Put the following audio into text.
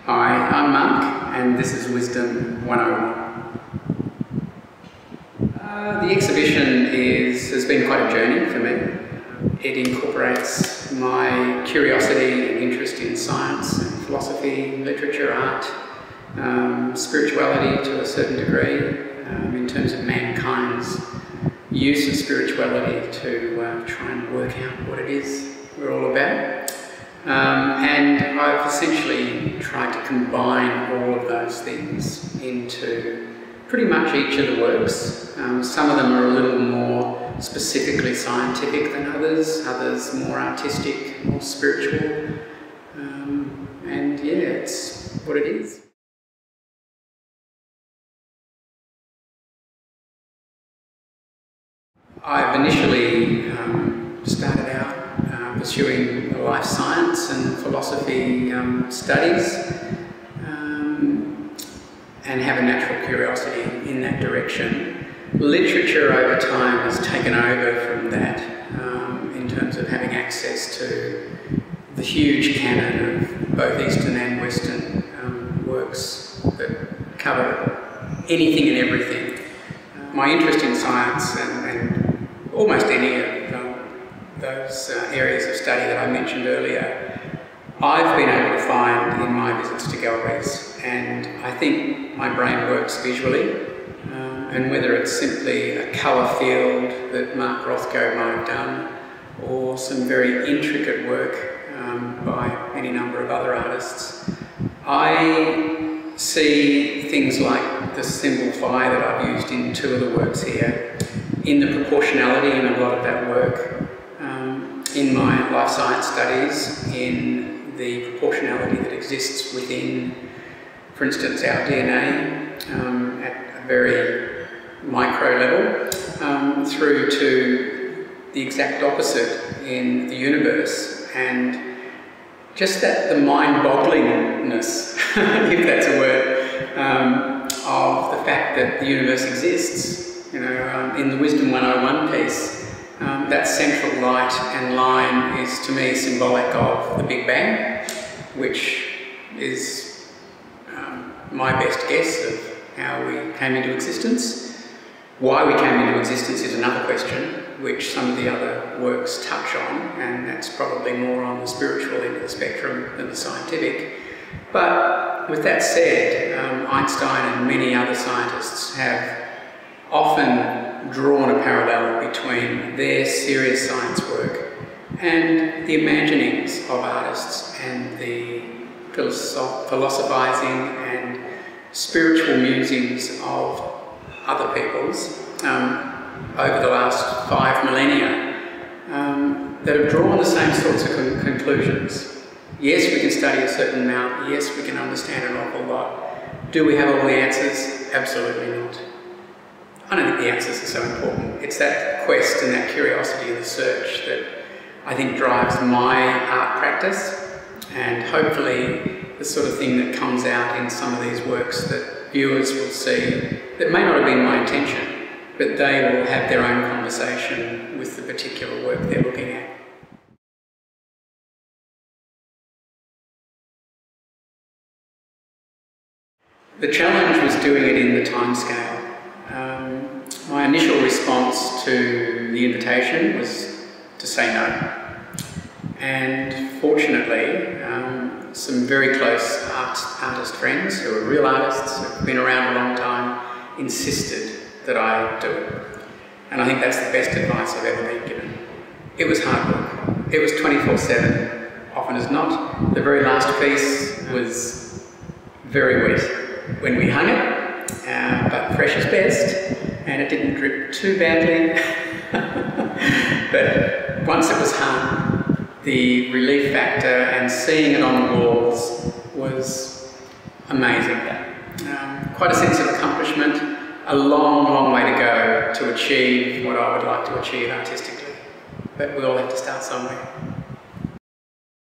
Hi, I'm Mark, and this is Wisdom 101. The exhibition has been quite a journey for me. It incorporates my curiosity and interest in science, and philosophy, literature, art, spirituality to a certain degree, in terms of mankind's use of spirituality to try and work out what it is we're all about. And I've essentially tried to combine all of those things into pretty much each of the works. Some of them are a little more specifically scientific than others more artistic, more spiritual, and yeah, it's what it is. I've initially started out pursuing life science and philosophy studies, and have a natural curiosity in that direction. Literature over time has taken over from that, in terms of having access to the huge canon of both Eastern and Western works that cover anything and everything. My interest in science and almost any of those areas of study that I mentioned earlier, I've been able to find in my visits to galleries, and I think my brain works visually, and whether it's simply a colour field that Mark Rothko might have done, or some very intricate work by any number of other artists, I see things like the symbol phi that I've used in two of the works here, in the proportionality in a lot of that work, in my life science studies, in the proportionality that exists within, for instance, our DNA at a very micro level, through to the exact opposite in the universe, and just that the mind-bogglingness, if that's a word, of the fact that the universe exists. You know, in the Wisdom 101 piece, that central light and line is to me symbolic of the Big Bang, which is my best guess of how we came into existence. Why we came into existence is another question, which some of the other works touch on, and that's probably more on the spiritual end of the spectrum than the scientific. But with that said, Einstein and many other scientists have often drawn a parallel between their serious science work and the imaginings of artists and the philosophizing and spiritual musings of other peoples over the last 5 millennia that have drawn the same sorts of conclusions. Yes, we can study a certain amount. Yes, we can understand an awful lot. Do we have all the answers? Absolutely not. I don't think the answers are so important. It's that quest and that curiosity and the search that I think drives my art practice, and hopefully the sort of thing that comes out in some of these works that viewers will see that may not have been my intention, but they will have their own conversation with the particular work they're looking at. The challenge was doing it in the time scale. My initial response to the invitation was to say no. And fortunately, some very close artist friends who are real artists, who've been around a long time, insisted that I do it. And I think that's the best advice I've ever been given. It was hard work. It was 24/7, often as not. The very last piece was very wet when we hung it, but fresh is best, and it didn't drip too badly. But once it was hung, the relief factor and seeing it on the walls was amazing. Quite a sense of accomplishment, a long, long way to go to achieve what I would like to achieve artistically. But we all have to start somewhere.